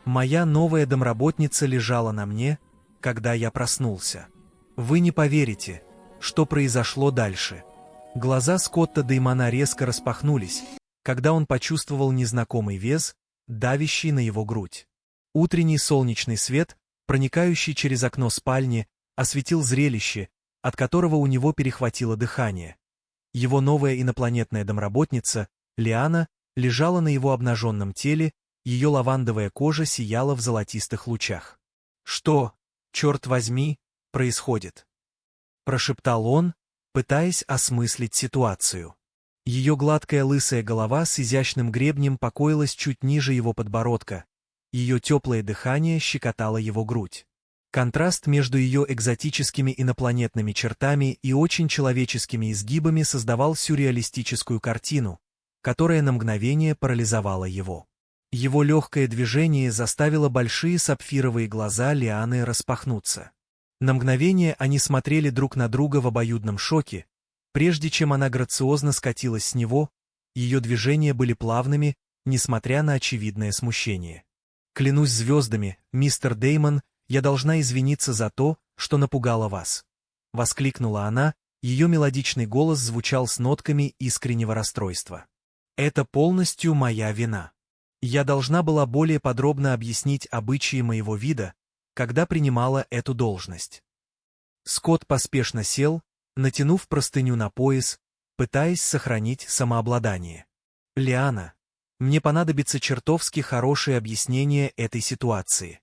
Моя новая домработница лежала на мне, когда я проснулся. Вы не поверите, что произошло дальше. Глаза Скотта Деймона резко распахнулись, когда он почувствовал незнакомый вес, давящий на его грудь. Утренний солнечный свет, проникающий через окно спальни, осветил зрелище, от которого у него перехватило дыхание. Его новая инопланетная домработница, Лиана, лежала на его обнаженном теле, ее лавандовая кожа сияла в золотистых лучах. «Что, черт возьми, происходит?» — прошептал он, пытаясь осмыслить ситуацию. Ее гладкая лысая голова с изящным гребнем покоилась чуть ниже его подбородка, ее теплое дыхание щекотало его грудь. Контраст между ее экзотическими инопланетными чертами и очень человеческими изгибами создавал сюрреалистическую картину, которая на мгновение парализовала его. Его легкое движение заставило большие сапфировые глаза Лианы распахнуться. На мгновение они смотрели друг на друга в обоюдном шоке, прежде чем она грациозно скатилась с него, ее движения были плавными, несмотря на очевидное смущение. «Клянусь звездами, мистер Деймон, я должна извиниться за то, что напугала вас», — воскликнула она, ее мелодичный голос звучал с нотками искреннего расстройства. «Это полностью моя вина. Я должна была более подробно объяснить обычаи моего вида, когда принимала эту должность». Скотт поспешно сел, натянув простыню на пояс, пытаясь сохранить самообладание. «Лиана, мне понадобится чертовски хорошее объяснение этой ситуации».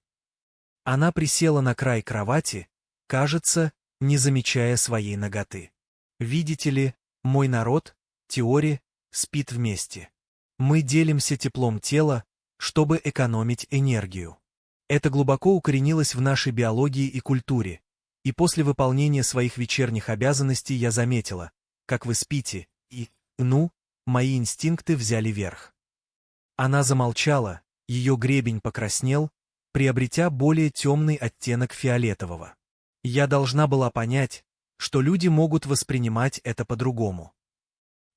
Она присела на край кровати, кажется, не замечая своей наготы. «Видите ли, мой народ, теория, спит вместе. Мы делимся теплом тела, чтобы экономить энергию. Это глубоко укоренилось в нашей биологии и культуре, и после выполнения своих вечерних обязанностей я заметила, как вы спите, и, мои инстинкты взяли верх». Она замолчала, ее гребень покраснел, приобретя более темный оттенок фиолетового. Я должна была понять, что люди могут воспринимать это по-другому.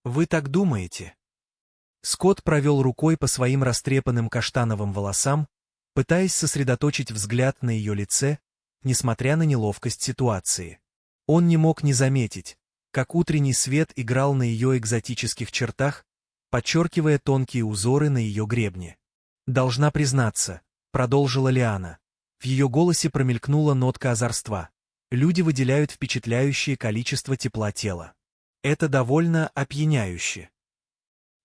«Вы так думаете?» Скотт провел рукой по своим растрепанным каштановым волосам, пытаясь сосредоточить взгляд на ее лице, несмотря на неловкость ситуации. Он не мог не заметить, как утренний свет играл на ее экзотических чертах, подчеркивая тонкие узоры на ее гребне. «Должна признаться», — продолжила Лиана. В ее голосе промелькнула нотка озорства. «Люди выделяют впечатляющее количество тепла тела. Это довольно опьяняюще».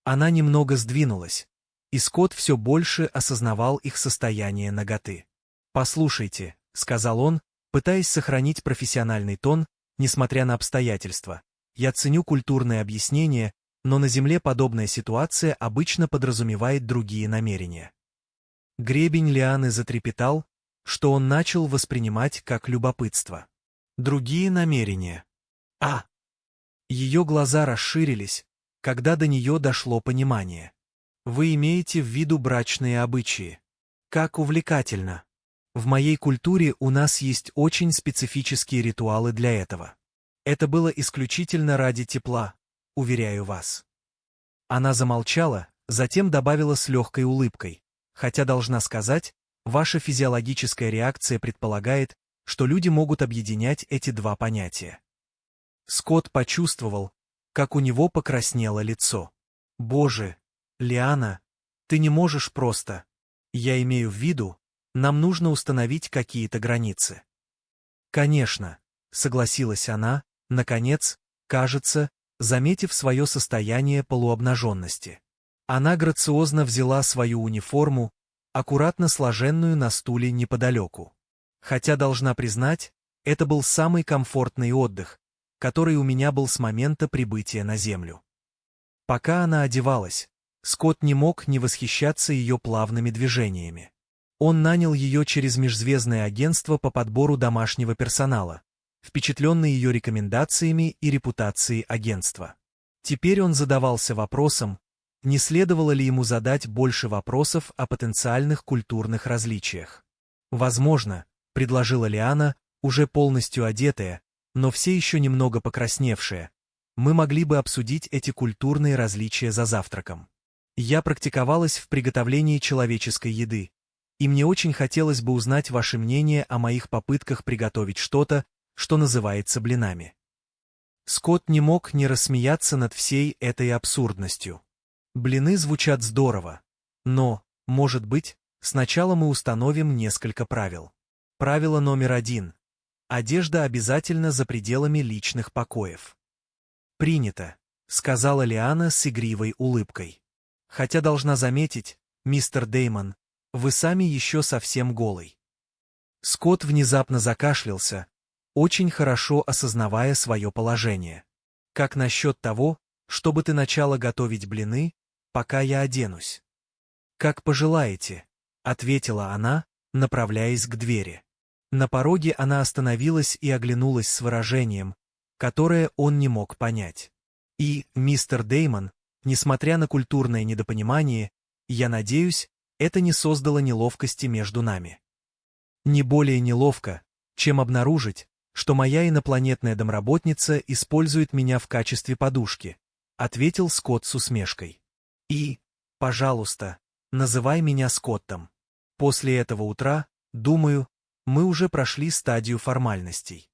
Она немного сдвинулась, и Скотт все больше осознавал их состояние наготы. «Послушайте», — сказал он, пытаясь сохранить профессиональный тон, несмотря на обстоятельства. «Я ценю культурное объяснение, но на Земле подобная ситуация обычно подразумевает другие намерения». Гребень Лианы затрепетал, что он начал воспринимать как любопытство. «Другие намерения». Ее глаза расширились, когда до нее дошло понимание. «Вы имеете в виду брачные обычаи. Как увлекательно. В моей культуре у нас есть очень специфические ритуалы для этого. Это было исключительно ради тепла, уверяю вас». Она замолчала, затем добавила с легкой улыбкой. «Хотя, должна сказать, ваша физиологическая реакция предполагает, что люди могут объединять эти два понятия». Скотт почувствовал, как у него покраснело лицо. «Боже, Лиана, ты не можешь просто. Я имею в виду, нам нужно установить какие-то границы». «Конечно», — согласилась она, наконец, кажется, заметив свое состояние полуобнаженности. Она грациозно взяла свою униформу, аккуратно сложенную на стуле неподалеку. Хотя, должна признать, это был самый комфортный отдых, который у меня был с момента прибытия на Землю. Пока она одевалась, Скотт не мог не восхищаться ее плавными движениями. Он нанял ее через межзвездное агентство по подбору домашнего персонала, впечатленный ее рекомендациями и репутацией агентства. Теперь он задавался вопросом, не следовало ли ему задать больше вопросов о потенциальных культурных различиях. «Возможно», — предложила Лиана, уже полностью одетая, но все еще немного покрасневшая, «мы могли бы обсудить эти культурные различия за завтраком. Я практиковалась в приготовлении человеческой еды, И мне очень хотелось бы узнать ваше мнение о моих попытках приготовить что-то, что называется блинами». Скотт не мог не рассмеяться над всей этой абсурдностью. Блины звучат здорово. Но, может быть, сначала мы установим несколько правил. Правило номер 1. Одежда обязательно за пределами личных покоев. «Принято», — сказала Лиана с игривой улыбкой. «Хотя должна заметить, мистер Дэймон, вы сами еще совсем голый». Скотт внезапно закашлялся, очень хорошо осознавая свое положение. «Как насчет того, чтобы ты начала готовить блины, пока я оденусь?» «Как пожелаете», — ответила она, направляясь к двери. На пороге она остановилась и оглянулась с выражением, которое он не мог понять. «И, мистер Дэймон, несмотря на культурное недопонимание, я надеюсь, это не создало неловкости между нами». «Не более неловко, чем обнаружить, что моя инопланетная домработница использует меня в качестве подушки», — ответил Скотт с усмешкой. «И, пожалуйста, называй меня Скоттом. После этого утра, думаю, мы уже прошли стадию формальностей».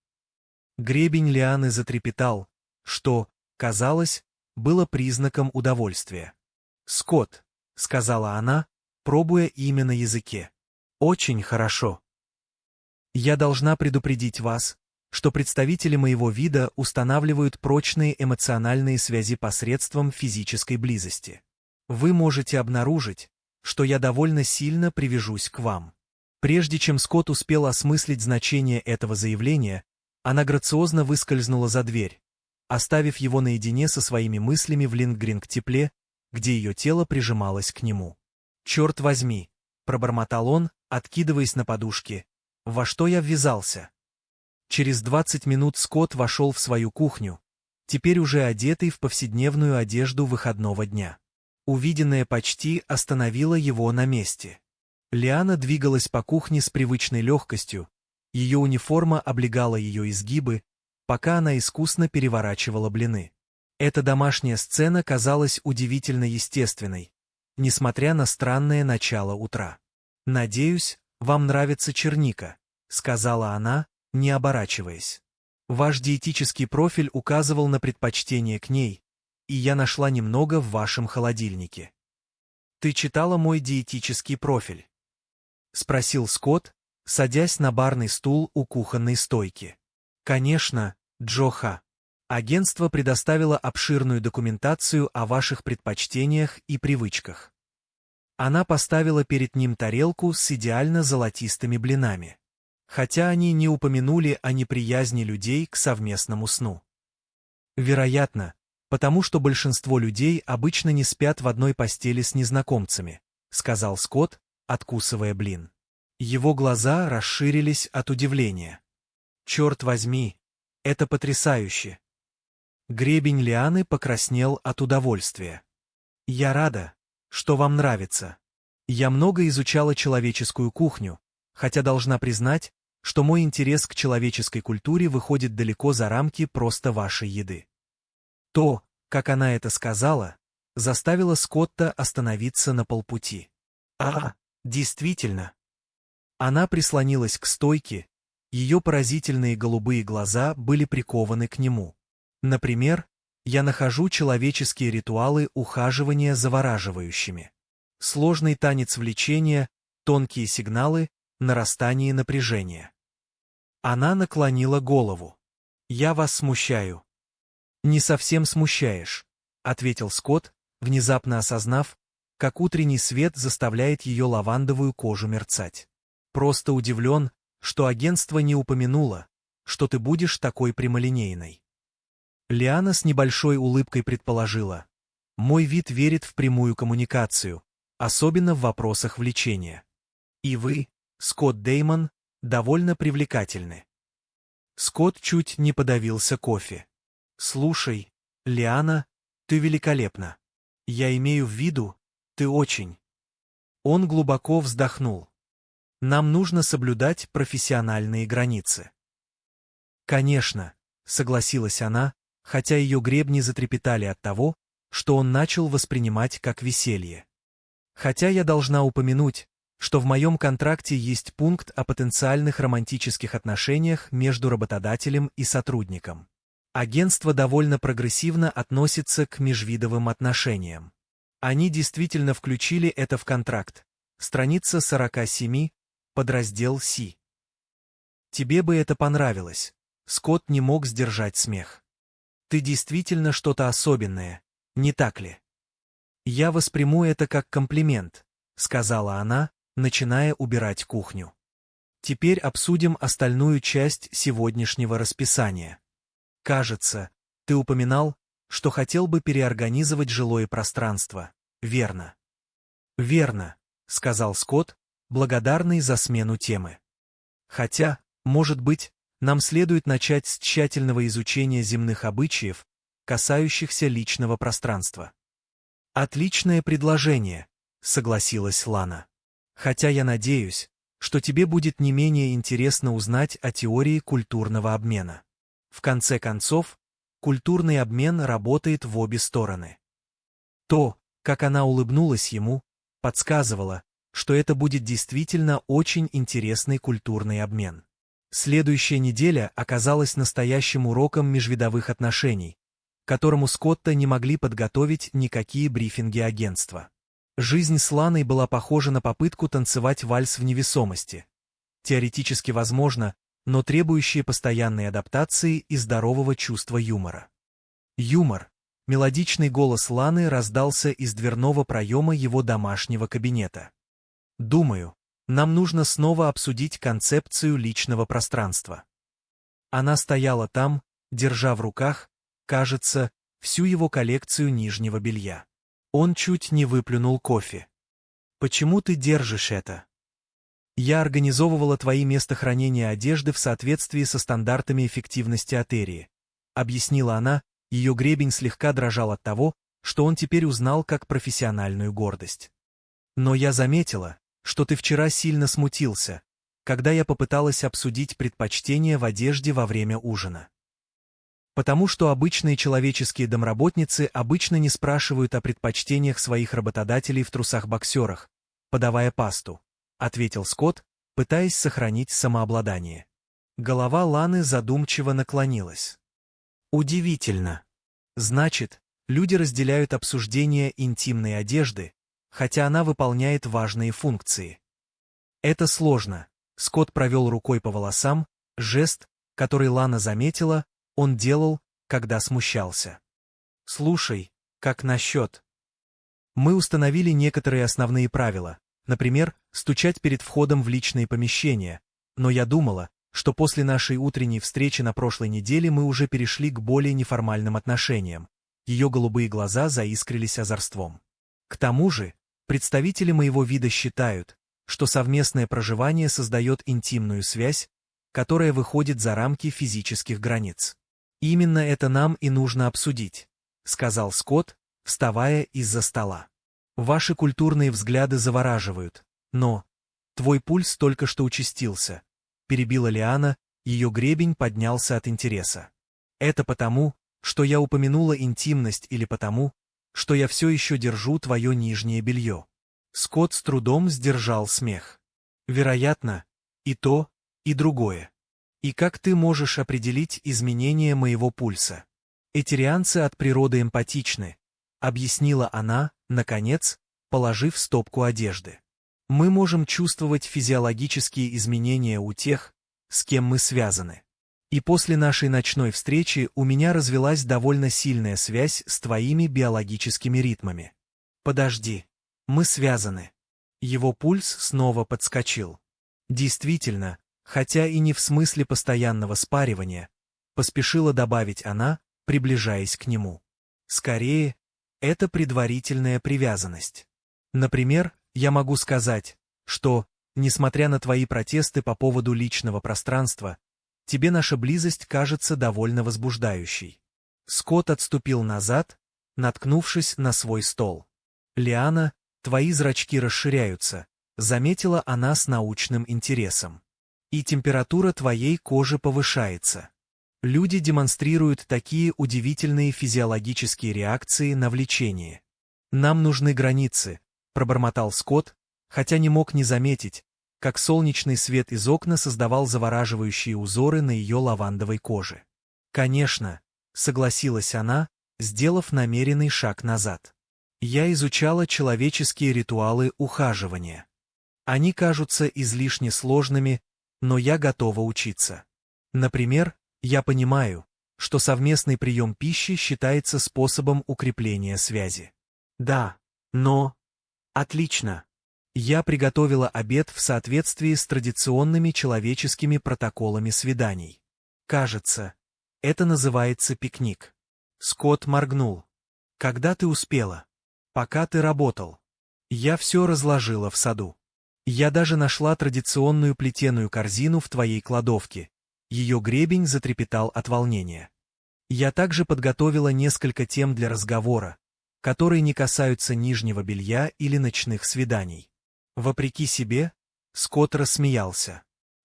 Гребень Лианы затрепетал, что, казалось, было признаком удовольствия. «Скотт», — сказала она, пробуя имя на языке. «Очень хорошо. Я должна предупредить вас, что представители моего вида устанавливают прочные эмоциональные связи посредством физической близости. Вы можете обнаружить, что я довольно сильно привяжусь к вам». Прежде чем Скотт успел осмыслить значение этого заявления, она грациозно выскользнула за дверь, оставив его наедине со своими мыслями в Лингринг-тепле, где ее тело прижималось к нему. «Черт возьми!» — пробормотал он, откидываясь на подушке. «Во что я ввязался?» Через 20 минут Скотт вошел в свою кухню, теперь уже одетый в повседневную одежду выходного дня. Увиденное почти остановило его на месте. Лиана двигалась по кухне с привычной легкостью, ее униформа облегала ее изгибы, пока она искусно переворачивала блины. Эта домашняя сцена казалась удивительно естественной, несмотря на странное начало утра. «Надеюсь, вам нравится черника», — сказала она, не оборачиваясь. «Ваш диетический профиль указывал на предпочтение к ней, и я нашла немного в вашем холодильнике». «Ты читала мой диетический профиль?» — спросил Скотт, садясь на барный стул у кухонной стойки. «Конечно, Джоха. Агентство предоставило обширную документацию о ваших предпочтениях и привычках». Она поставила перед ним тарелку с идеально золотистыми блинами, хотя они не упомянули о неприязни людей к совместному сну. «Вероятно, потому что большинство людей обычно не спят в одной постели с незнакомцами», — сказал Скотт, откусывая блин. Его глаза расширились от удивления. «Черт возьми, это потрясающе!» Гребень Лианы покраснел от удовольствия. «Я рада, что вам нравится. Я много изучала человеческую кухню, хотя должна признать, что мой интерес к человеческой культуре выходит далеко за рамки просто вашей еды». То, как она это сказала, заставило Скотта остановиться на полпути. Действительно. Она прислонилась к стойке, ее поразительные голубые глаза были прикованы к нему. «Например, я нахожу человеческие ритуалы ухаживания завораживающими. Сложный танец влечения, тонкие сигналы, нарастание напряжения». Она наклонила голову. «Я вас смущаю». «Не совсем смущаешь», — ответил Скотт, внезапно осознав, как утренний свет заставляет ее лавандовую кожу мерцать. «Просто удивлен, что агентство не упомянуло, что ты будешь такой прямолинейной». Лиана с небольшой улыбкой предположила: «Мой вид верит в прямую коммуникацию, особенно в вопросах влечения. И вы, Скотт Дэймон, довольно привлекательны». Скотт чуть не подавился кофе. «Слушай, Лиана, ты великолепна. Я имею в виду, ты очень». Он глубоко вздохнул. «Нам нужно соблюдать профессиональные границы». «Конечно», — согласилась она, хотя ее гребни затрепетали от того, что он начал воспринимать как веселье. «Хотя я должна упомянуть, что в моем контракте есть пункт о потенциальных романтических отношениях между работодателем и сотрудником. Агентство довольно прогрессивно относится к межвидовым отношениям. Они действительно включили это в контракт. Страница 47, подраздел Си. Тебе бы это понравилось. Скотт не мог сдержать смех. Ты действительно что-то особенное, не так ли? Я восприму это как комплимент, сказала она, начиная убирать кухню. Теперь обсудим остальную часть сегодняшнего расписания. Кажется, ты упоминал, что хотел бы переорганизовать жилое пространство, верно? Верно, сказал Скотт, благодарный за смену темы. Хотя, может быть, нам следует начать с тщательного изучения земных обычаев, касающихся личного пространства. Отличное предложение, согласилась Лана. Хотя я надеюсь, что тебе будет не менее интересно узнать о теории культурного обмена. В конце концов, культурный обмен работает в обе стороны. То, как она улыбнулась ему, подсказывало, что это будет действительно очень интересный культурный обмен. Следующая неделя оказалась настоящим уроком межвидовых отношений, к которому Скотта не могли подготовить никакие брифинги агентства. Жизнь с Ланой была похожа на попытку танцевать вальс в невесомости. Теоретически возможно, но требующие постоянной адаптации и здорового чувства юмора. Юмор. Мелодичный голос Ланы раздался из дверного проема его домашнего кабинета. Думаю, нам нужно снова обсудить концепцию личного пространства. Она стояла там, держа в руках, кажется, всю его коллекцию нижнего белья. Он чуть не выплюнул кофе. «Почему ты держишь это?» «Я организовывала твои места хранения одежды в соответствии со стандартами эффективности Атерии», объяснила она, ее гребень слегка дрожал от того, что он теперь узнал как профессиональную гордость. «Но я заметила, что ты вчера сильно смутился, когда я попыталась обсудить предпочтения в одежде во время ужина. Потому что обычные человеческие домработницы обычно не спрашивают о предпочтениях своих работодателей в трусах-боксерах, подавая пасту, ответил Скотт, пытаясь сохранить самообладание. Голова Ланы задумчиво наклонилась. Удивительно. Значит, люди разделяют обсуждение интимной одежды, хотя она выполняет важные функции. Это сложно. Скотт провел рукой по волосам, жест, который Лана заметила, он делал, когда смущался. «Слушай, как насчет?» Мы установили некоторые основные правила, например, стучать перед входом в личные помещения, но я думала, что после нашей утренней встречи на прошлой неделе мы уже перешли к более неформальным отношениям. Ее голубые глаза заискрились озорством. К тому же, представители моего вида считают, что совместное проживание создает интимную связь, которая выходит за рамки физических границ. «Именно это нам и нужно обсудить», — сказал Скотт, вставая из-за стола. «Ваши культурные взгляды завораживают, но... Твой пульс только что участился», — перебила Лиана, ее гребень поднялся от интереса. «Это потому, что я упомянула интимность или потому, что я все еще держу твое нижнее белье?» Скотт с трудом сдержал смех. «Вероятно, и то, и другое. И как ты можешь определить изменение моего пульса? Этерианцы от природы эмпатичны», — объяснила она, наконец, положив стопку одежды. «Мы можем чувствовать физиологические изменения у тех, с кем мы связаны. И после нашей ночной встречи у меня развилась довольно сильная связь с твоими биологическими ритмами. Подожди, мы связаны». Его пульс снова подскочил. Действительно, хотя и не в смысле постоянного спаривания, поспешила добавить она, приближаясь к нему. Скорее, это предварительная привязанность. Например, я могу сказать, что, несмотря на твои протесты по поводу личного пространства, тебе наша близость кажется довольно возбуждающей. Скотт отступил назад, наткнувшись на свой стол. «Лиана, твои зрачки расширяются», — заметила она с научным интересом. «И температура твоей кожи повышается. Люди демонстрируют такие удивительные физиологические реакции на влечение. Нам нужны границы», — пробормотал Скотт, хотя не мог не заметить, как солнечный свет из окна создавал завораживающие узоры на ее лавандовой коже. «Конечно», — согласилась она, сделав намеренный шаг назад. «Я изучала человеческие ритуалы ухаживания. Они кажутся излишне сложными, но я готова учиться. Например, я понимаю, что совместный прием пищи считается способом укрепления связи. Да, но... Отлично. Я приготовила обед в соответствии с традиционными человеческими протоколами свиданий. Кажется, это называется пикник. Скотт моргнул. Когда ты успела? Пока ты работал. Я все разложила в саду. Я даже нашла традиционную плетеную корзину в твоей кладовке. Ее гребень затрепетал от волнения. Я также подготовила несколько тем для разговора, которые не касаются нижнего белья или ночных свиданий. Вопреки себе, Скотт рассмеялся.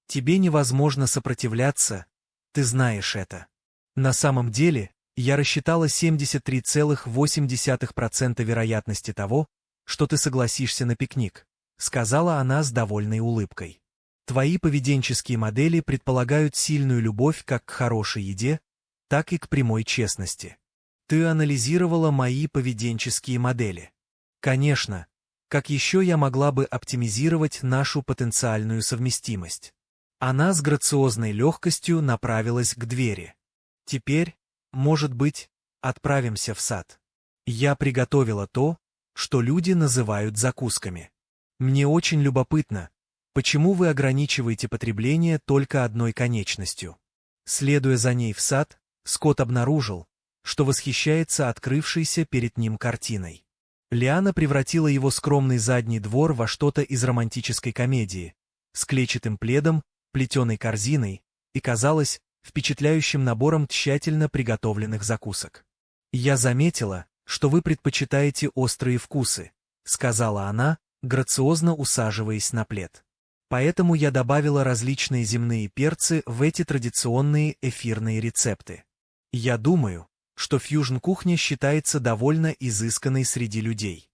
Тебе невозможно сопротивляться, ты знаешь это. На самом деле, я рассчитала 73,8% вероятности того, что ты согласишься на пикник, сказала она с довольной улыбкой. Твои поведенческие модели предполагают сильную любовь как к хорошей еде, так и к прямой честности. Ты анализировала мои поведенческие модели. Конечно, как еще я могла бы оптимизировать нашу потенциальную совместимость? Она с грациозной легкостью направилась к двери. Теперь, может быть, отправимся в сад. Я приготовила то, что люди называют закусками. Мне очень любопытно, почему вы ограничиваете потребление только одной конечностью. Следуя за ней в сад, Скотт обнаружил, что восхищается открывшейся перед ним картиной. Лиана превратила его скромный задний двор во что-то из романтической комедии, с клетчатым пледом, плетеной корзиной и, казалось, впечатляющим набором тщательно приготовленных закусок. «Я заметила, что вы предпочитаете острые вкусы», — сказала она, грациозно усаживаясь на плед. «Поэтому я добавила различные земные перцы в эти традиционные эфирные рецепты. Я думаю, что фьюжн-кухня считается довольно изысканной среди людей».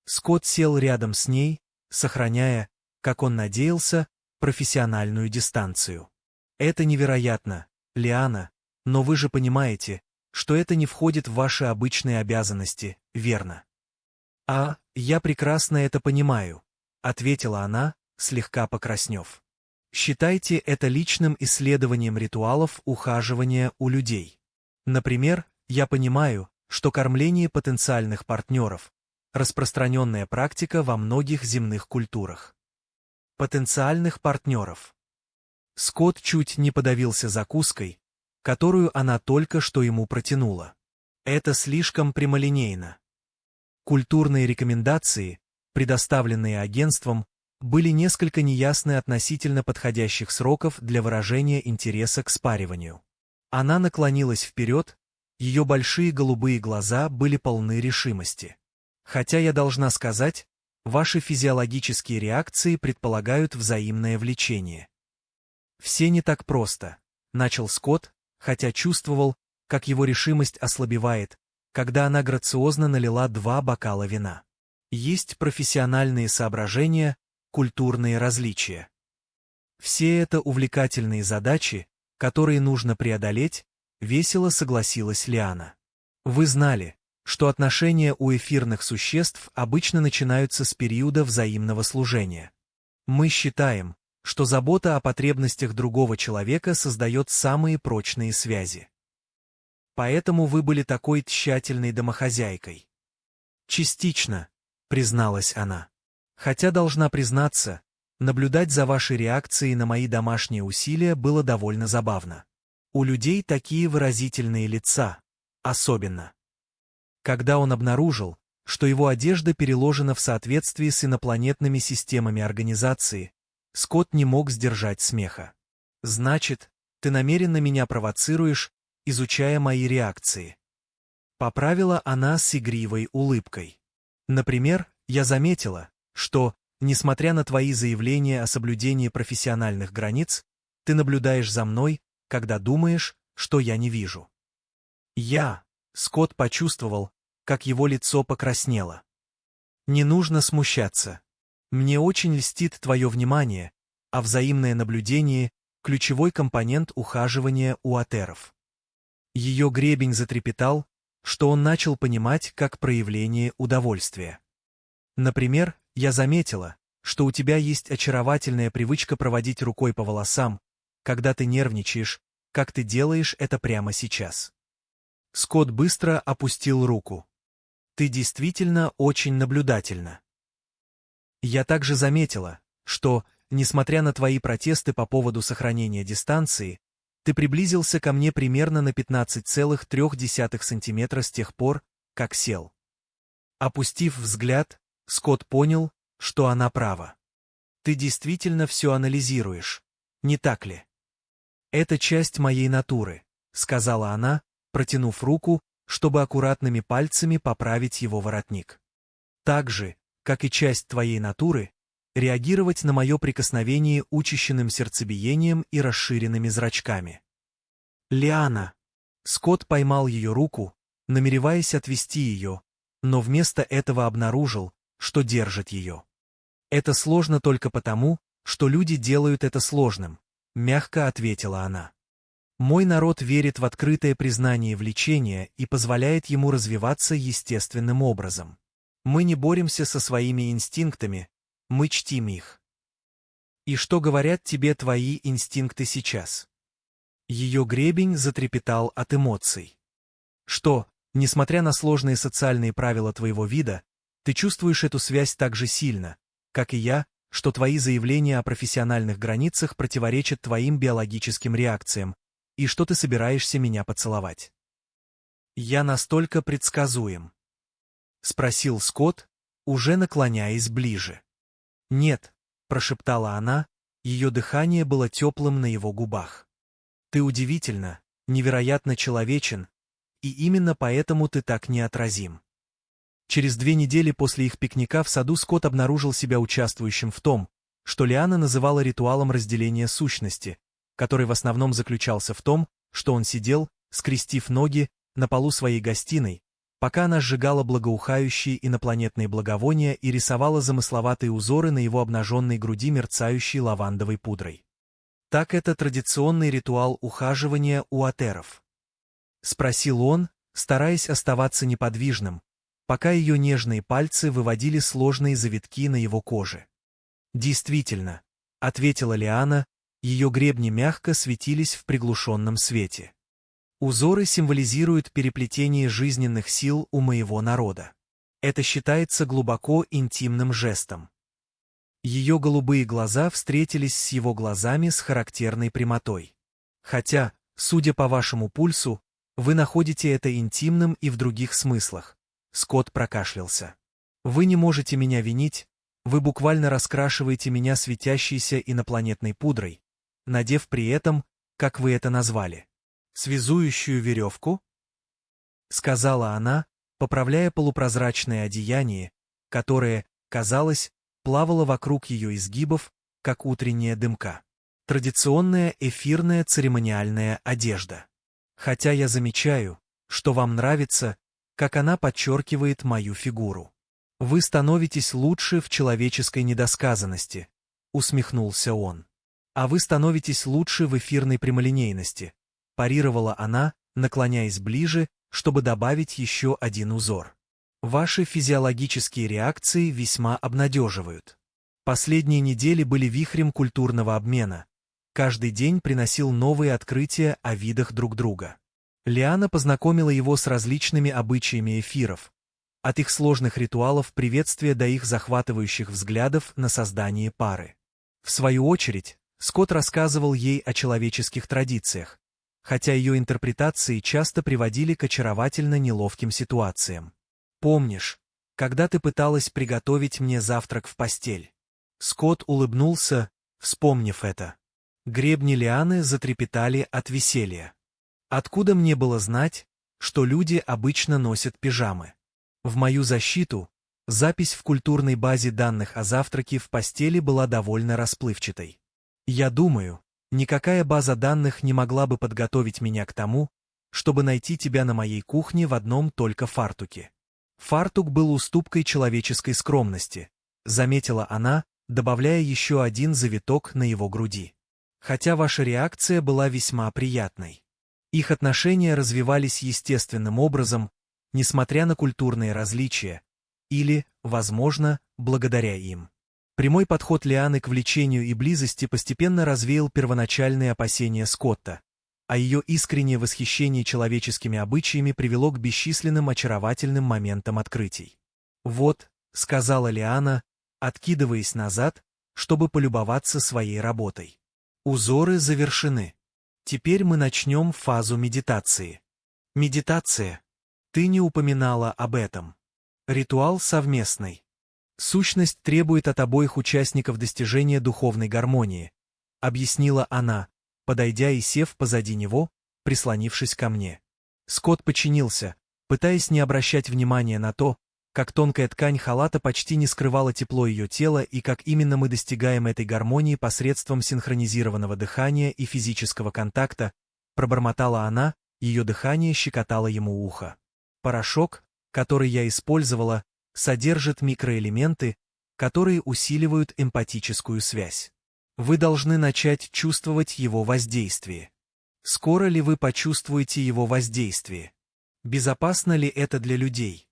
Скотт сел рядом с ней, сохраняя, как он надеялся, профессиональную дистанцию. «Это невероятно, Лиана, но вы же понимаете, что это не входит в ваши обычные обязанности, верно?» Я прекрасно это понимаю», — ответила она, слегка покраснев. «Считайте это личным исследованием ритуалов ухаживания у людей. Например, я понимаю, что кормление потенциальных партнеров — распространенная практика во многих земных культурах. Потенциальных партнеров». Скотт чуть не подавился закуской, которую она только что ему протянула. Это слишком прямолинейно. Культурные рекомендации, предоставленные агентством, были несколько неясны относительно подходящих сроков для выражения интереса к спариванию. Она наклонилась вперед, ее большие голубые глаза были полны решимости. «Хотя я должна сказать, ваши физиологические реакции предполагают взаимное влечение». «Все не так просто», — начал Скотт, хотя чувствовал, как его решимость ослабевает, когда она грациозно налила 2 бокала вина. «Есть профессиональные соображения, культурные различия. Все это увлекательные задачи, которые нужно преодолеть», — весело согласилась Лиана. «Вы знали, что отношения у эфирных существ обычно начинаются с периода взаимного служения. Мы считаем, что забота о потребностях другого человека создает самые прочные связи. Поэтому вы были такой тщательной домохозяйкой». «Частично», — призналась она. «Хотя, должна признаться, наблюдать за вашей реакцией на мои домашние усилия было довольно забавно. У людей такие выразительные лица, особенно». Когда он обнаружил, что его одежда переложена в соответствии с инопланетными системами организации, Скотт не мог сдержать смеха. «Значит, ты намеренно меня провоцируешь, изучая мои реакции». Поправила она с игривой улыбкой. «Например, я заметила, что, несмотря на твои заявления о соблюдении профессиональных границ, ты наблюдаешь за мной, когда думаешь, что я не вижу». Скотт почувствовал, как его лицо покраснело. «Не нужно смущаться. Мне очень льстит твое внимание, а взаимное наблюдение – ключевой компонент ухаживания у отеров. Ее гребень затрепетал, что он начал понимать как проявление удовольствия. Например, я заметила, что у тебя есть очаровательная привычка проводить рукой по волосам, когда ты нервничаешь, как ты делаешь это прямо сейчас. Скотт быстро опустил руку. Ты действительно очень наблюдательна. Я также заметила, что, несмотря на твои протесты по поводу сохранения дистанции, ты приблизился ко мне примерно на 15,3 сантиметра с тех пор, как сел. Опустив взгляд, Скотт понял, что она права. Ты действительно все анализируешь, не так ли? Это часть моей натуры, сказала она, протянув руку, чтобы аккуратными пальцами поправить его воротник. Так же, как и часть твоей натуры, реагировать на мое прикосновение учащенным сердцебиением и расширенными зрачками. Лиана. Скотт поймал ее руку, намереваясь отвести ее, но вместо этого обнаружил, что держит ее. Это сложно только потому, что люди делают это сложным, мягко ответила она. Мой народ верит в открытое признание влечения и позволяет ему развиваться естественным образом. Мы не боремся со своими инстинктами, мы чтим их. И что говорят тебе твои инстинкты сейчас? Ее гребень затрепетал от эмоций. Что, несмотря на сложные социальные правила твоего вида, ты чувствуешь эту связь так же сильно, как и я, что твои заявления о профессиональных границах противоречат твоим биологическим реакциям, и что ты собираешься меня поцеловать. Я настолько предсказуем? Спросил Скотт, уже наклоняясь ближе. Нет, прошептала она, ее дыхание было теплым на его губах. Ты удивительно, невероятно человечен, и именно поэтому ты так неотразим. Через 2 недели после их пикника в саду Скотт обнаружил себя участвующим в том, что Лиана называла ритуалом разделения сущности, который в основном заключался в том, что он сидел, скрестив ноги, на полу своей гостиной, пока она сжигала благоухающие инопланетные благовония и рисовала замысловатые узоры на его обнаженной груди мерцающей лавандовой пудрой. Так это традиционный ритуал ухаживания у отеров? Спросил он, стараясь оставаться неподвижным, пока ее нежные пальцы выводили сложные завитки на его коже. «Действительно», — ответила Лиана, ее гребни мягко светились в приглушенном свете. «Узоры символизируют переплетение жизненных сил у моего народа. Это считается глубоко интимным жестом». Ее голубые глаза встретились с его глазами с характерной прямотой. «Хотя, судя по вашему пульсу, вы находите это интимным и в других смыслах». Скотт прокашлялся. «Вы не можете меня винить, вы буквально раскрашиваете меня светящейся инопланетной пудрой, надев при этом, как вы это назвали, связующую веревку?» Сказала она, поправляя полупрозрачное одеяние, которое, казалось, плавало вокруг ее изгибов, как утренняя дымка. Традиционная эфирная церемониальная одежда. Хотя я замечаю, что вам нравится, как она подчеркивает мою фигуру. Вы становитесь лучше в человеческой недосказанности, усмехнулся он. А вы становитесь лучше в эфирной прямолинейности, парировала она, наклоняясь ближе, чтобы добавить еще один узор. Ваши физиологические реакции весьма обнадеживают. Последние недели были вихрем культурного обмена. Каждый день приносил новые открытия о видах друг друга. Лиана познакомила его с различными обычаями эфиров, от их сложных ритуалов приветствия до их захватывающих взглядов на создание пары. В свою очередь, Скотт рассказывал ей о человеческих традициях, хотя ее интерпретации часто приводили к очаровательно неловким ситуациям. «Помнишь, когда ты пыталась приготовить мне завтрак в постель?» Скотт улыбнулся, вспомнив это. Гребни Лианы затрепетали от веселья. «Откуда мне было знать, что люди обычно носят пижамы?» В мою защиту, запись в культурной базе данных о завтраке в постели была довольно расплывчатой. Я думаю, никакая база данных не могла бы подготовить меня к тому, чтобы найти тебя на моей кухне в одном только фартуке. Фартук был уступкой человеческой скромности, заметила она, добавляя еще один завиток на его груди. Хотя ваша реакция была весьма приятной. Их отношения развивались естественным образом, несмотря на культурные различия, или, возможно, благодаря им. Прямой подход Лианы к влечению и близости постепенно развеял первоначальные опасения Скотта, а ее искреннее восхищение человеческими обычаями привело к бесчисленным очаровательным моментам открытий. «Вот», — сказала Лиана, откидываясь назад, чтобы полюбоваться своей работой. «Узоры завершены. Теперь мы начнем фазу медитации». «Медитация. Ты не упоминала об этом. Ритуал совместный. Сущность требует от обоих участников достижения духовной гармонии», — объяснила она, подойдя и сев позади него, прислонившись ко мне. Скотт подчинился, пытаясь не обращать внимания на то, как тонкая ткань халата почти не скрывала тепло ее тела и как именно мы достигаем этой гармонии посредством синхронизированного дыхания и физического контакта, пробормотала она, ее дыхание щекотало ему ухо. Порошок, который я использовала, содержит микроэлементы, которые усиливают эмпатическую связь. Вы должны начать чувствовать его воздействие. Скоро ли вы почувствуете его воздействие? Безопасно ли это для людей?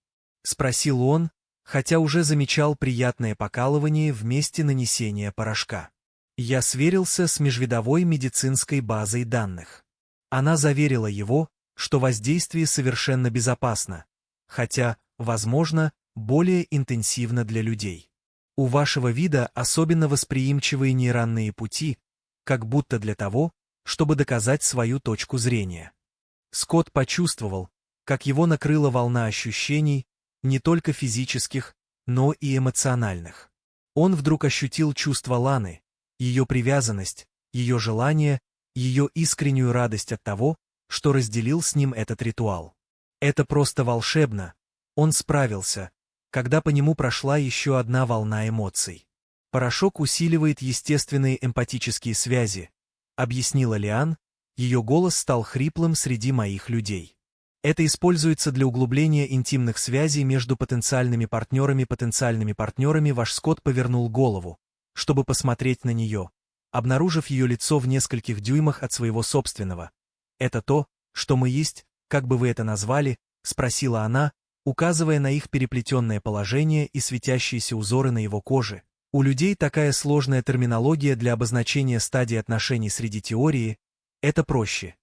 Спросил он, хотя уже замечал приятное покалывание в месте нанесения порошка. Я сверился с межвидовой медицинской базой данных. Она заверила его, что воздействие совершенно безопасно, хотя, возможно, более интенсивно для людей. У вашего вида особенно восприимчивые нейронные пути, как будто для того, чтобы доказать свою точку зрения. Скотт почувствовал, как его накрыла волна ощущений, не только физических, но и эмоциональных. Он вдруг ощутил чувство Ланы, ее привязанность, ее желание, ее искреннюю радость от того, что разделил с ним этот ритуал. Это просто волшебно. Он справился, когда по нему прошла еще одна волна эмоций. Порошок усиливает естественные эмпатические связи, объяснила Лиан, ее голос стал хриплым среди моих людей. Это используется для углубления интимных связей между потенциальными партнерами. Ваш Скотт повернул голову, чтобы посмотреть на нее, обнаружив ее лицо в нескольких дюймах от своего собственного. «Это то, что мы есть, как бы вы это назвали?» — спросила она, указывая на их переплетенное положение и светящиеся узоры на его коже. У людей такая сложная терминология для обозначения стадий отношений среди теории. Это проще.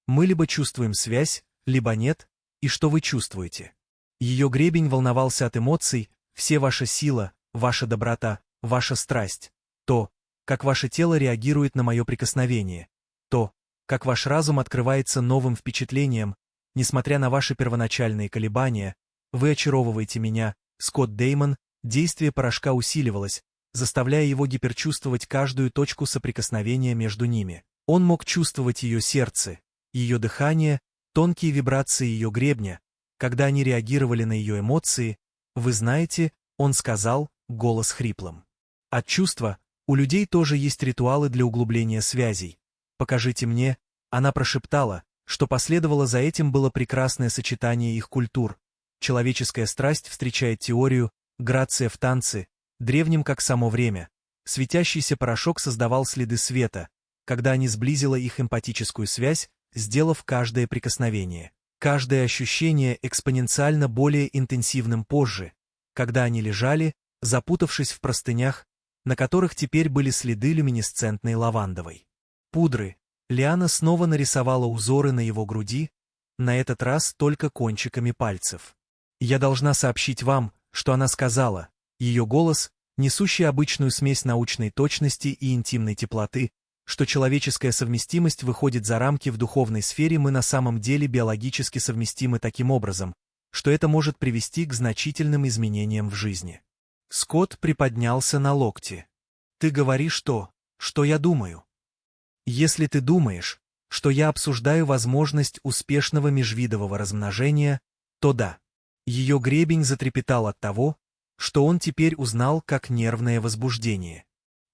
Мы либо чувствуем связь, либо нет, и что вы чувствуете? Ее гребень волновался от эмоций, все ваша сила, ваша доброта, ваша страсть, то, как ваше тело реагирует на мое прикосновение, то, как ваш разум открывается новым впечатлениям, несмотря на ваши первоначальные колебания, вы очаровываете меня, Скотт Дэймон, действие порошка усиливалось, заставляя его гиперчувствовать каждую точку соприкосновения между ними. Он мог чувствовать ее сердце, ее дыхание, тонкие вибрации ее гребня, когда они реагировали на ее эмоции, вы знаете, он сказал, голос хриплым. От чувства, у людей тоже есть ритуалы для углубления связей. Покажите мне, она прошептала, что последовало за этим было прекрасное сочетание их культур. Человеческая страсть встречает теорию, грация в танце, древним как само время. Светящийся порошок создавал следы света, когда они сблизила их эмпатическую связь, сделав каждое прикосновение. Каждое ощущение экспоненциально более интенсивным позже, когда они лежали, запутавшись в простынях, на которых теперь были следы люминесцентной лавандовой пудры. Лиана снова нарисовала узоры на его груди, на этот раз только кончиками пальцев. «Я должна сообщить вам, что она сказала». Ее голос, несущий обычную смесь научной точности и интимной теплоты, что человеческая совместимость выходит за рамки в духовной сфере, мы на самом деле биологически совместимы таким образом, что это может привести к значительным изменениям в жизни. Скотт приподнялся на локте. «Ты говоришь то, что я думаю. Если ты думаешь, что я обсуждаю возможность успешного межвидового размножения, то да». Ее гребень затрепетал от того, что он теперь узнал как нервное возбуждение.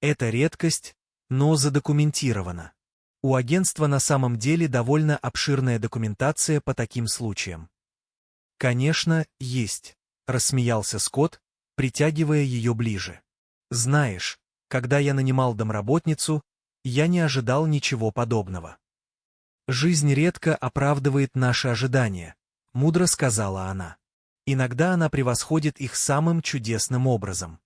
Это редкость, но задокументировано. У агентства на самом деле довольно обширная документация по таким случаям. «Конечно, есть», — рассмеялся Скотт, притягивая ее ближе. Знаешь, когда я нанимал домработницу, я не ожидал ничего подобного. Жизнь редко оправдывает наши ожидания, мудро сказала она. Иногда она превосходит их самым чудесным образом.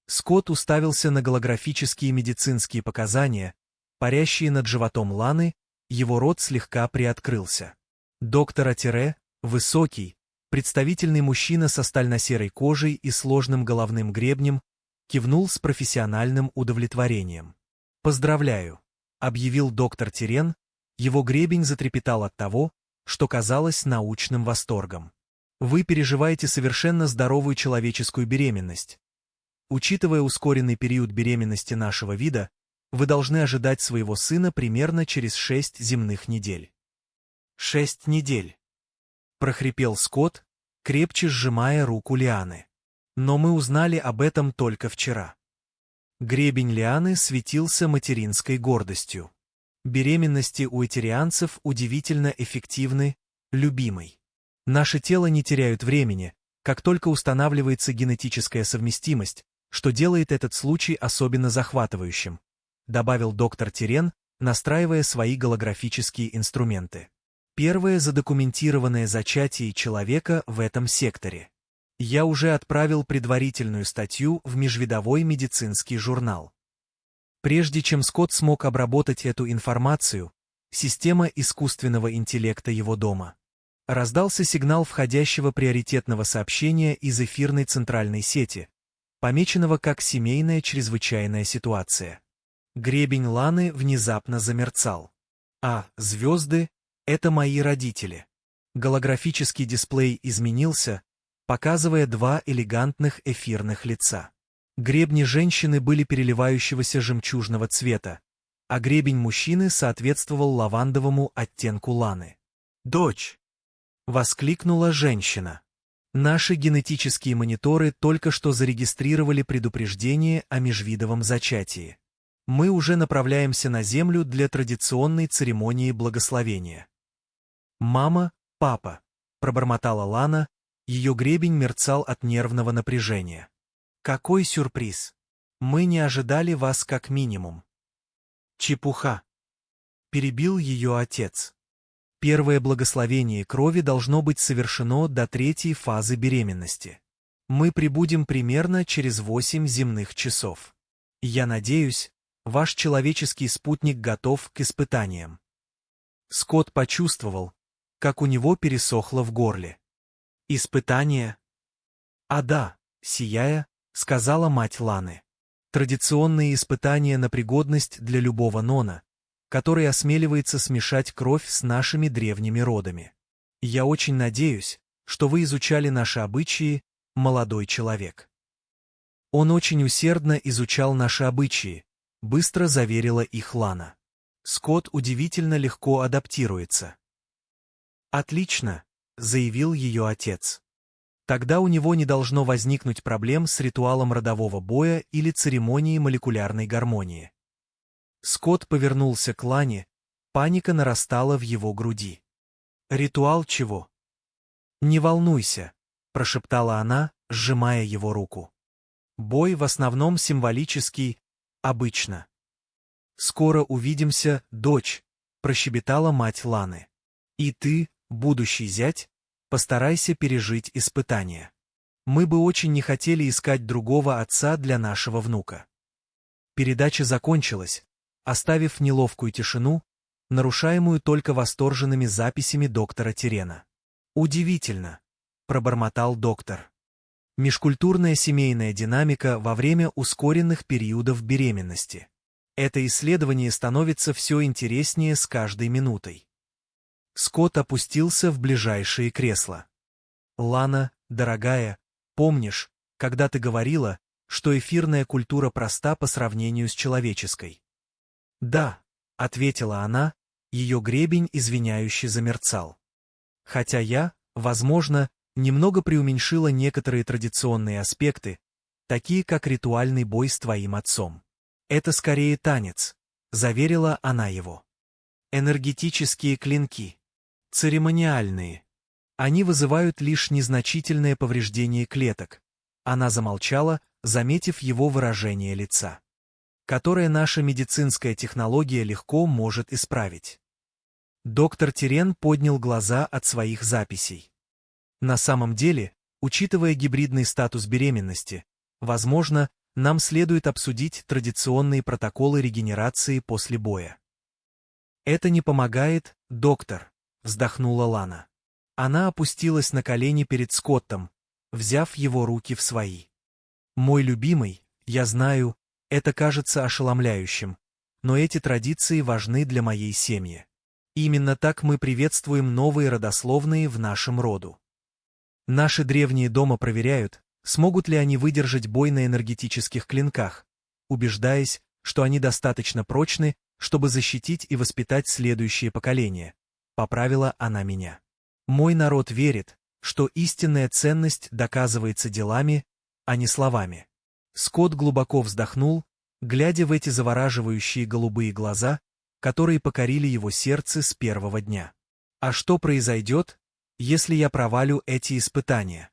Скотт уставился на голографические медицинские показания, парящие над животом Ланы, его рот слегка приоткрылся. Доктор Атире, высокий, представительный мужчина со стально-серой кожей и сложным головным гребнем, кивнул с профессиональным удовлетворением. «Поздравляю», — объявил доктор Тирен, его гребень затрепетал от того, что казалось научным восторгом. «Вы переживаете совершенно здоровую человеческую беременность. Учитывая ускоренный период беременности нашего вида, вы должны ожидать своего сына примерно через 6 земных недель». 6 недель. Прохрипел Скотт, крепче сжимая руку Лианы. Но мы узнали об этом только вчера. Гребень Лианы светился материнской гордостью. Беременности у этерианцев удивительно эффективны, любимый. Наши тела не теряют времени, как только устанавливается генетическая совместимость, что делает этот случай особенно захватывающим, добавил доктор Тирен, настраивая свои голографические инструменты. Первое задокументированное зачатие человека в этом секторе. Я уже отправил предварительную статью в межвидовой медицинский журнал. Прежде чем Скотт смог обработать эту информацию, система искусственного интеллекта его дома. Раздался сигнал входящего приоритетного сообщения из эфирной центральной сети, помеченного как «семейная чрезвычайная ситуация». Гребень Ланы внезапно замерцал. Звезды — это мои родители. Голографический дисплей изменился, показывая два элегантных эфирных лица. Гребни женщины были переливающегося жемчужного цвета, а гребень мужчины соответствовал лавандовому оттенку Ланы. «Дочь!» — воскликнула женщина. «Наши генетические мониторы только что зарегистрировали предупреждение о межвидовом зачатии. Мы уже направляемся на Землю для традиционной церемонии благословения». «Мама, папа», — пробормотала Лана, ее гребень мерцал от нервного напряжения. «Какой сюрприз! Мы не ожидали вас как минимум». «Чепуха!» — перебил ее отец. «Первое благословение крови должно быть совершено до 3-й фазы беременности. Мы прибудем примерно через 8 земных часов. Я надеюсь, ваш человеческий спутник готов к испытаниям». Скотт почувствовал, как у него пересохло в горле. «Испытания?» Да, сияя, сказала мать Ланы. «Традиционные испытания на пригодность для любого нона, который осмеливается смешать кровь с нашими древними родами. Я очень надеюсь, что вы изучали наши обычаи, молодой человек». «Он очень усердно изучал наши обычаи», — быстро заверила их Лана. «Скотт удивительно легко адаптируется». «Отлично», — заявил ее отец. «Тогда у него не должно возникнуть проблем с ритуалом родового боя или церемонией молекулярной гармонии». Скотт повернулся к Лане, паника нарастала в его груди. «Ритуал чего?» «Не волнуйся», — прошептала она, сжимая его руку. «Бой в основном символический, обычно». «Скоро увидимся, дочь», — прощебетала мать Ланы. «И ты, будущий зять, постарайся пережить испытание. Мы бы очень не хотели искать другого отца для нашего внука». Передача закончилась, оставив неловкую тишину, нарушаемую только восторженными записями доктора Тирена. «Удивительно», — пробормотал доктор. «Межкультурная семейная динамика во время ускоренных периодов беременности. Это исследование становится все интереснее с каждой минутой». Скотт опустился в ближайшее кресло. «Лана, дорогая, помнишь, когда ты говорила, что эфирная культура проста по сравнению с человеческой?» «Да», — ответила она, ее гребень извиняюще замерцал. «Хотя я, возможно, немного преуменьшила некоторые традиционные аспекты, такие как ритуальный бой с твоим отцом. Это скорее танец», — заверила она его. «Энергетические клинки. Церемониальные. Они вызывают лишь незначительное повреждение клеток». Она замолчала, заметив его выражение лица, которое наша медицинская технология легко может исправить. Доктор Терен поднял глаза от своих записей. На самом деле, учитывая гибридный статус беременности, возможно, нам следует обсудить традиционные протоколы регенерации после боя. «Это не помогает, доктор», — вздохнула Лана. Она опустилась на колени перед Скоттом, взяв его руки в свои. «Мой любимый, я знаю, это кажется ошеломляющим, но эти традиции важны для моей семьи. Именно так мы приветствуем новые родословные в нашем роду. Наши древние дома проверяют, смогут ли они выдержать бой на энергетических клинках, убеждаясь, что они достаточно прочны, чтобы защитить и воспитать следующее поколение», — поправила она меня. «Мой народ верит, что истинная ценность доказывается делами, а не словами». Скотт глубоко вздохнул, глядя в эти завораживающие голубые глаза, которые покорили его сердце с первого дня. «А что произойдет, если я провалю эти испытания?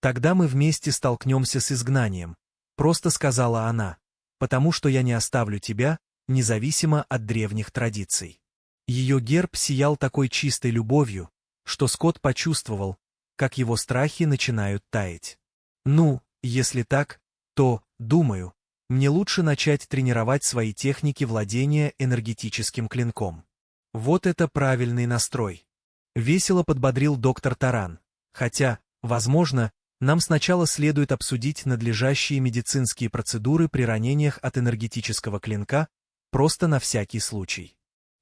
Тогда мы вместе столкнемся с изгнанием», — просто сказала она, «потому что я не оставлю тебя, независимо от древних традиций». Ее герб сиял такой чистой любовью, что Скотт почувствовал, как его страхи начинают таять. «Ну, если так, то, думаю, мне лучше начать тренировать свои техники владения энергетическим клинком. Вот это правильный настрой», — весело подбодрил доктор Таран, «хотя, возможно, нам сначала следует обсудить надлежащие медицинские процедуры при ранениях от энергетического клинка, просто на всякий случай».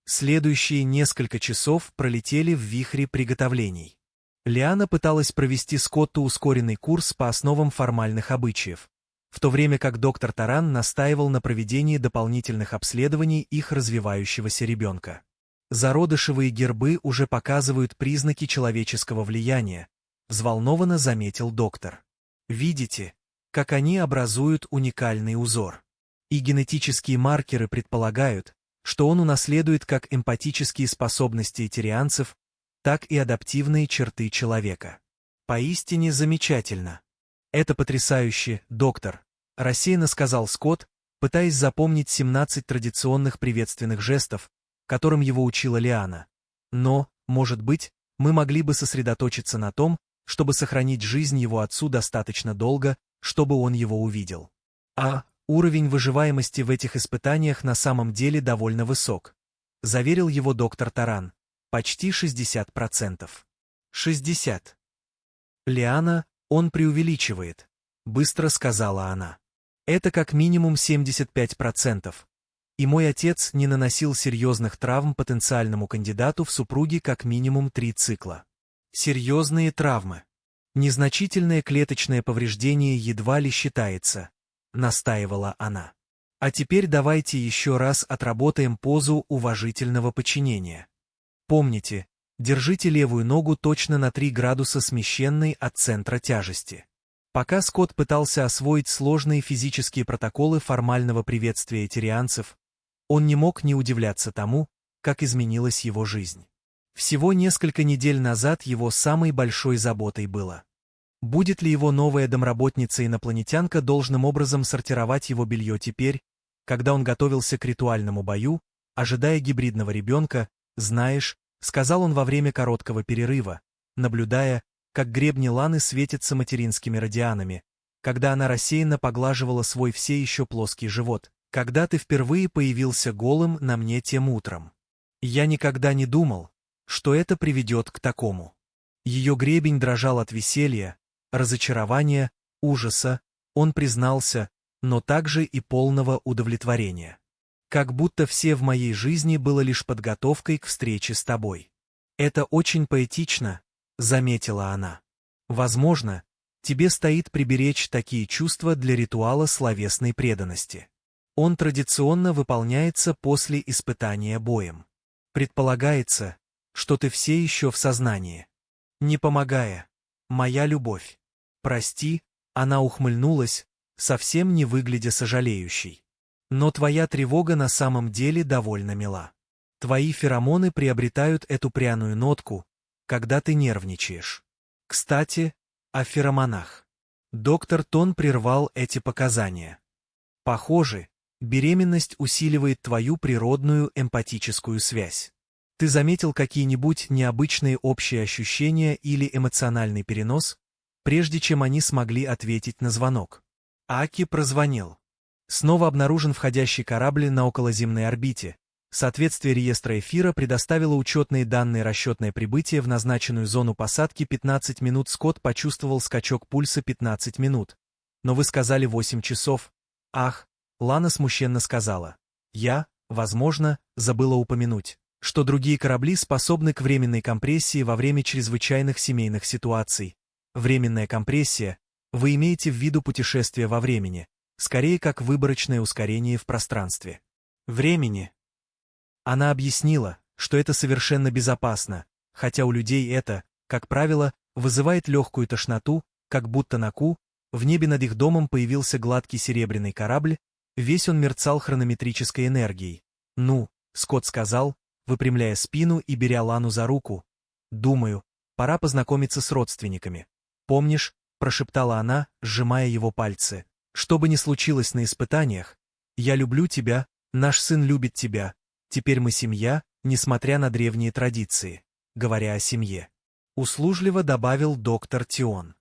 Следующие несколько часов пролетели в вихре приготовлений. Лиана пыталась провести Скотту ускоренный курс по основам формальных обычаев, в то время как доктор Таран настаивал на проведении дополнительных обследований их развивающегося ребенка. «Зародышевые гербы уже показывают признаки человеческого влияния», — взволнованно заметил доктор. «Видите, как они образуют уникальный узор. И генетические маркеры предполагают, что он унаследует как эмпатические способности итерианцев, так и адаптивные черты человека. Поистине замечательно». «Это потрясающе, доктор», — рассеянно сказал Скотт, пытаясь запомнить 17 традиционных приветственных жестов, которым его учила Лиана. «Но, может быть, мы могли бы сосредоточиться на том, чтобы сохранить жизнь его отцу достаточно долго, чтобы он его увидел. Уровень выживаемости в этих испытаниях на самом деле довольно высок», — заверил его доктор Таран. «Почти 60%. 60. Лиана, он преувеличивает», — быстро сказала она. «Это как минимум 75%. И мой отец не наносил серьезных травм потенциальному кандидату в супруги как минимум 3 цикла. Серьезные травмы. Незначительное клеточное повреждение едва ли считается», — настаивала она. «А теперь давайте еще раз отработаем позу уважительного подчинения. Помните, держите левую ногу точно на 3 градуса смещенной от центра тяжести». Пока Скотт пытался освоить сложные физические протоколы формального приветствия итерианцев, он не мог не удивляться тому, как изменилась его жизнь. Всего несколько недель назад его самой большой заботой было: будет ли его новая домработница-инопланетянка должным образом сортировать его белье теперь, когда он готовился к ритуальному бою, ожидая гибридного ребенка. «Знаешь», — сказал он во время короткого перерыва, наблюдая, как гребни Ланы светятся материнскими радианами, когда она рассеянно поглаживала свой все еще плоский живот, «когда ты впервые появился голым на мне тем утром. Я никогда не думал, что это приведет к такому». Ее гребень дрожал от веселья, разочарования, ужаса, он признался, но также и полного удовлетворения. «Как будто все в моей жизни было лишь подготовкой к встрече с тобой». «Это очень поэтично», — заметила она. «Возможно, тебе стоит приберечь такие чувства для ритуала словесной преданности. Он традиционно выполняется после испытания боем. Предполагается, что ты все еще в сознании. Не помогая, моя любовь. Прости», — она ухмыльнулась, совсем не выглядя сожалеющей. «Но твоя тревога на самом деле довольно мила. Твои феромоны приобретают эту пряную нотку, когда ты нервничаешь. Кстати, о феромонах. Доктор Тон прервал эти показания. Похоже, беременность усиливает твою природную эмпатическую связь. Ты заметил какие-нибудь необычные общие ощущения или эмоциональный перенос, прежде чем они смогли ответить на звонок? Аки прозвонил. Снова обнаружен входящий корабль на околоземной орбите. Соответствие реестра эфира предоставило учетные данные расчетное прибытие в назначенную зону посадки 15 минут. Скотт почувствовал скачок пульса 15 минут. Но вы сказали 8 часов. Ах, Лана смущенно сказала. Я, возможно, забыла упомянуть, что другие корабли способны к временной компрессии во время чрезвычайных семейных ситуаций. Временная компрессия, вы имеете в виду путешествие во времени, скорее как выборочное ускорение в пространстве. Времени. Она объяснила, что это совершенно безопасно, хотя у людей это, как правило, вызывает легкую тошноту, как будто на в небе над их домом появился гладкий серебряный корабль, весь он мерцал хронометрической энергией. «Ну», — Скотт сказал, выпрямляя спину и беря Лану за руку, «думаю, пора познакомиться с родственниками. Помнишь», — прошептала она, сжимая его пальцы, «что бы ни случилось на испытаниях, я люблю тебя, наш сын любит тебя. Теперь мы семья, несмотря на древние традиции», говоря о семье. Услужливо добавил доктор Тион.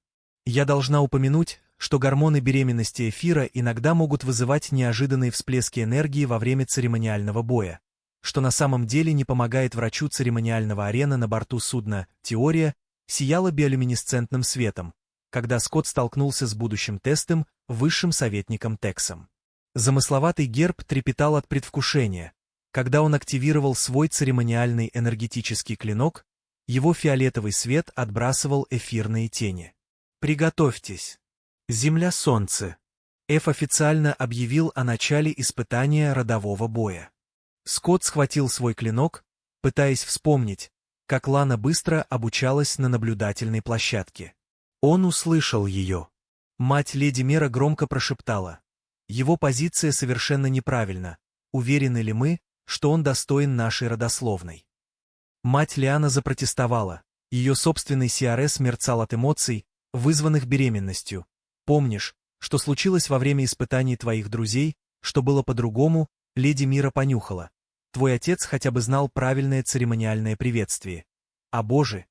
Я должна упомянуть, что гормоны беременности эфира иногда могут вызывать неожиданные всплески энергии во время церемониального боя, что на самом деле не помогает врачу церемониального арена на борту судна «Теория» сияла биолюминесцентным светом, когда Скотт столкнулся с будущим тестом, высшим советником Тексом. Замысловатый герб трепетал от предвкушения. Когда он активировал свой церемониальный энергетический клинок, его фиолетовый свет отбрасывал эфирные тени. «Приготовьтесь. Земля-Солнце». Эф официально объявил о начале испытания родового боя. Скотт схватил свой клинок, пытаясь вспомнить, как Лана быстро обучалась на наблюдательной площадке. Он услышал ее. Мать леди Мера громко прошептала. «Его позиция совершенно неправильна. Уверены ли мы, что он достоин нашей родословной?» Мать Лиана запротестовала. Ее собственный СРС мерцал от эмоций, вызванных беременностью. «Помнишь, что случилось во время испытаний твоих друзей, что было по-другому?» Леди Мира понюхала. «Твой отец хотя бы знал правильное церемониальное приветствие». А боже,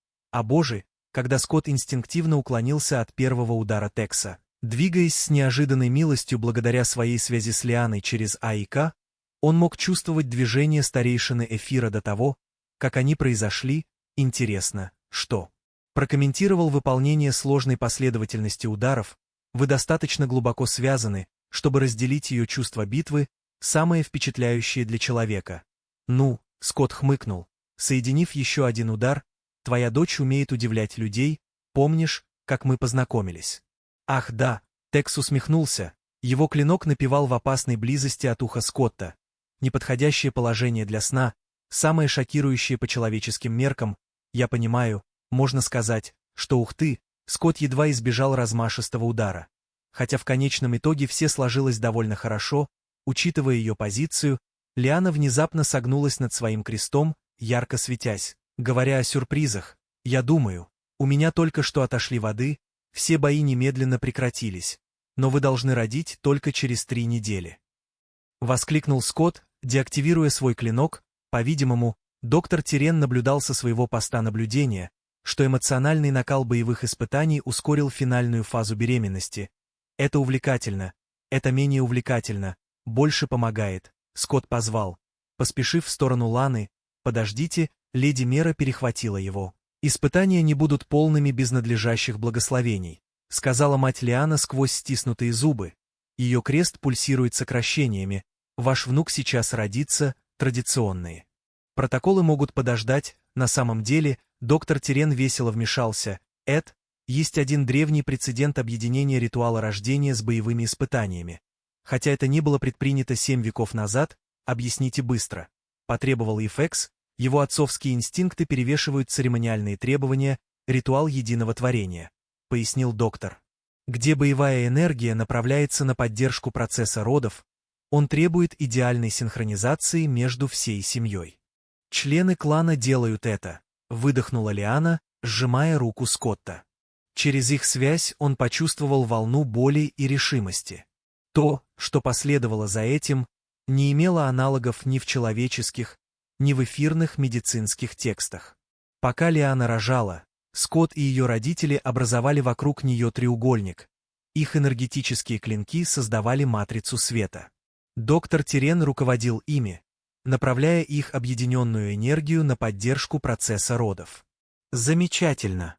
когда Скотт инстинктивно уклонился от первого удара Текса. Двигаясь с неожиданной милостью благодаря своей связи с Лианой через АИК, он мог чувствовать движение старейшины эфира до того, как они произошли. Интересно, что? Прокомментировал выполнение сложной последовательности ударов. Вы достаточно глубоко связаны, чтобы разделить ее чувство битвы, самое впечатляющее для человека. Ну, Скотт хмыкнул, соединив еще один удар, твоя дочь умеет удивлять людей, помнишь, как мы познакомились? Ах да, Текс усмехнулся, его клинок напевал в опасной близости от уха Скотта. Неподходящее положение для сна, самое шокирующее по человеческим меркам, я понимаю, можно сказать, что ух ты, Скотт едва избежал размашистого удара. Хотя в конечном итоге все сложилось довольно хорошо, учитывая ее позицию, Лиана внезапно согнулась над своим крестом, ярко светясь. Говоря о сюрпризах, я думаю, у меня только что отошли воды, все бои немедленно прекратились, но вы должны родить только через 3 недели. Воскликнул Скотт, деактивируя свой клинок. По-видимому, доктор Тирен наблюдал со своего поста наблюдения, что эмоциональный накал боевых испытаний ускорил финальную фазу беременности. Это увлекательно, это менее увлекательно, больше помогает. Скотт позвал. Поспешив в сторону Ланы, «Подождите», леди Мера перехватила его. «Испытания не будут полными без надлежащих благословений», сказала мать Лиана сквозь стиснутые зубы. Ее крест пульсирует сокращениями. Ваш внук сейчас родится, традиционные. Протоколы могут подождать, на самом деле, доктор Тирен весело вмешался. Есть один древний прецедент объединения ритуала рождения с боевыми испытаниями. Хотя это не было предпринято 7 веков назад, объясните быстро. Потребовал Ифекс, его отцовские инстинкты перевешивают церемониальные требования, ритуал единого творения, пояснил доктор. Где боевая энергия направляется на поддержку процесса родов, он требует идеальной синхронизации между всей семьей. Члены клана делают это, выдохнула Лиана, сжимая руку Скотта. Через их связь он почувствовал волну боли и решимости. То, что последовало за этим, не имело аналогов ни в человеческих, ни в эфирных медицинских текстах. Пока Лиана рожала, Скотт и ее родители образовали вокруг нее треугольник. Их энергетические клинки создавали матрицу света. Доктор Тирен руководил ими, направляя их объединенную энергию на поддержку процесса родов. «Замечательно!»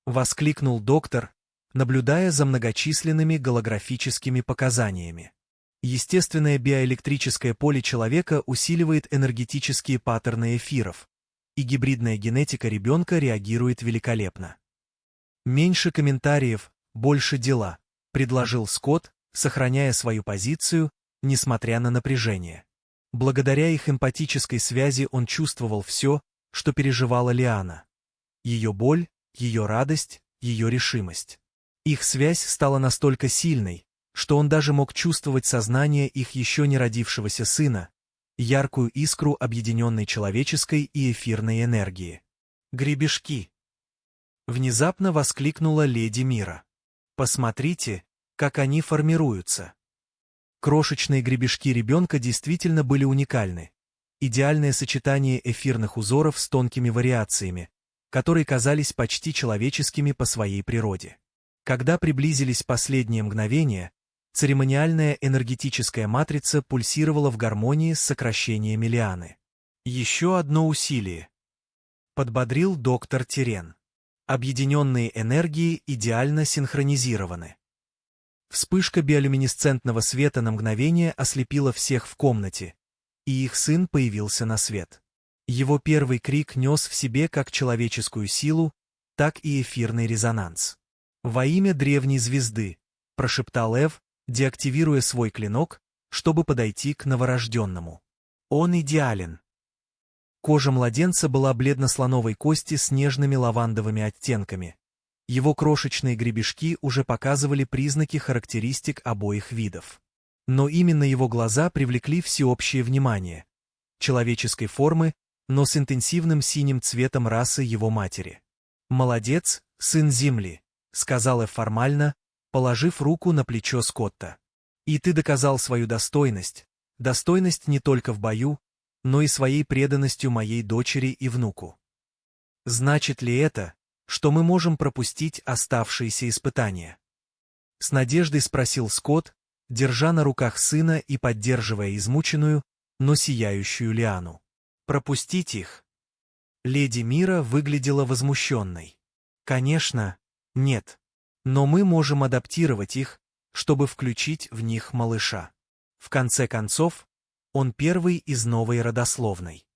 — воскликнул доктор, наблюдая за многочисленными голографическими показаниями. Естественное биоэлектрическое поле человека усиливает энергетические паттерны эфиров, и гибридная генетика ребенка реагирует великолепно. «Меньше комментариев, больше дела», — предложил Скотт, сохраняя свою позицию, несмотря на напряжение. Благодаря их эмпатической связи он чувствовал все, что переживала Лиана. Ее боль, ее радость, ее решимость. Их связь стала настолько сильной, что он даже мог чувствовать сознание их еще не родившегося сына, яркую искру объединенной человеческой и эфирной энергии. «Гребешки!» — внезапно воскликнула леди Мира. «Посмотрите, как они формируются!» Крошечные гребешки ребенка действительно были уникальны. Идеальное сочетание эфирных узоров с тонкими вариациями, которые казались почти человеческими по своей природе. Когда приблизились последние мгновения, церемониальная энергетическая матрица пульсировала в гармонии с сокращениями Лианы. «Еще одно усилие», — подбодрил доктор Тирен. Объединенные энергии идеально синхронизированы. Вспышка биолюминесцентного света на мгновение ослепила всех в комнате, и их сын появился на свет. Его первый крик нес в себе как человеческую силу, так и эфирный резонанс. «Во имя древней звезды», — прошептал Эв, деактивируя свой клинок, чтобы подойти к новорожденному. «Он идеален». Кожа младенца была бледно-слоновой кости с нежными лавандовыми оттенками. Его крошечные гребешки уже показывали признаки характеристик обоих видов. Но именно его глаза привлекли всеобщее внимание. Человеческой формы, но с интенсивным синим цветом расы его матери. «Молодец, сын Земли», — сказал Эв формально, положив руку на плечо Скотта. «И ты доказал свою достойность не только в бою, но и своей преданностью моей дочери и внуку. Значит ли это, что мы можем пропустить оставшиеся испытания?» С надеждой спросил Скотт, держа на руках сына и поддерживая измученную, но сияющую Лиану. «Пропустить их?» Леди Мира выглядела возмущенной. «Конечно, нет. Но мы можем адаптировать их, чтобы включить в них малыша. В конце концов, он первый из новой родословной».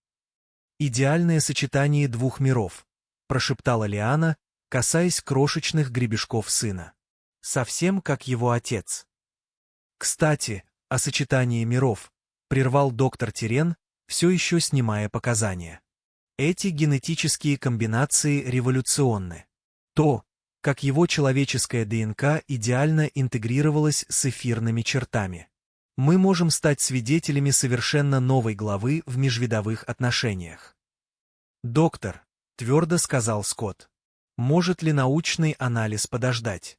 «Идеальное сочетание двух миров», — прошептала Лиана, касаясь крошечных гребешков сына. «Совсем как его отец». «Кстати, о сочетании миров», — прервал доктор Тирен, все еще снимая показания. «Эти генетические комбинации революционны. То, как его человеческая ДНК идеально интегрировалась с эфирными чертами. Мы можем стать свидетелями совершенно новой главы в межвидовых отношениях». «Доктор», — твердо сказал Скотт, — «может ли научный анализ подождать?»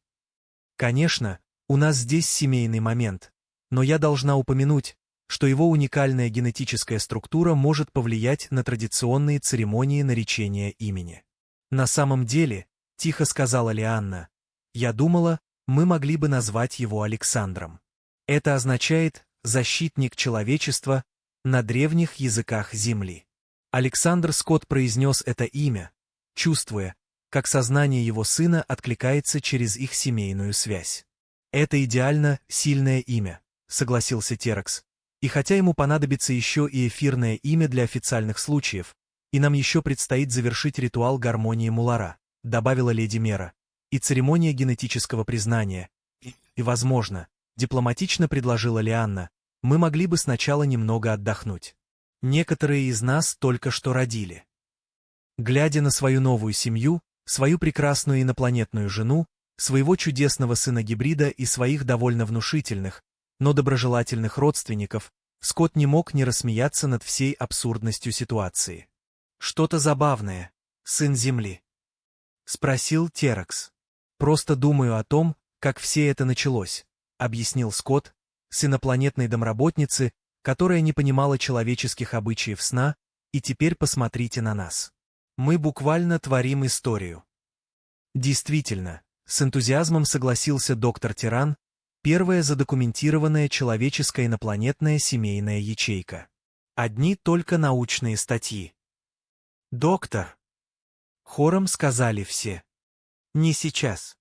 «Конечно, у нас здесь семейный момент, но я должна упомянуть, что его уникальная генетическая структура может повлиять на традиционные церемонии наречения имени. На самом деле, тихо сказала Лианна, я думала, мы могли бы назвать его Александром. Это означает «защитник человечества» на древних языках Земли. Александр Скотт произнес это имя, чувствуя, как сознание его сына откликается через их семейную связь. «Это идеально сильное имя», — согласился Терекс. «И хотя ему понадобится еще и эфирное имя для официальных случаев, и нам еще предстоит завершить ритуал гармонии Мулара», — добавила леди Мера, «и церемония генетического признания. И, возможно, дипломатично предложила Лианна, мы могли бы сначала немного отдохнуть. Некоторые из нас только что родили». Глядя на свою новую семью, свою прекрасную инопланетную жену, своего чудесного сына-гибрида и своих довольно внушительных, но доброжелательных родственников, Скотт не мог не рассмеяться над всей абсурдностью ситуации. «Что-то забавное, сын Земли?» — спросил Терекс. Просто думаю о том, как все это началось, объяснил Скотт, с инопланетной домработницы, которая не понимала человеческих обычаев сна, и теперь посмотрите на нас. Мы буквально творим историю. Действительно, с энтузиазмом согласился доктор Тиран, первая задокументированная человеческая инопланетная семейная ячейка. Одни только научные статьи. «Доктор!» — хором сказали все. «Не сейчас.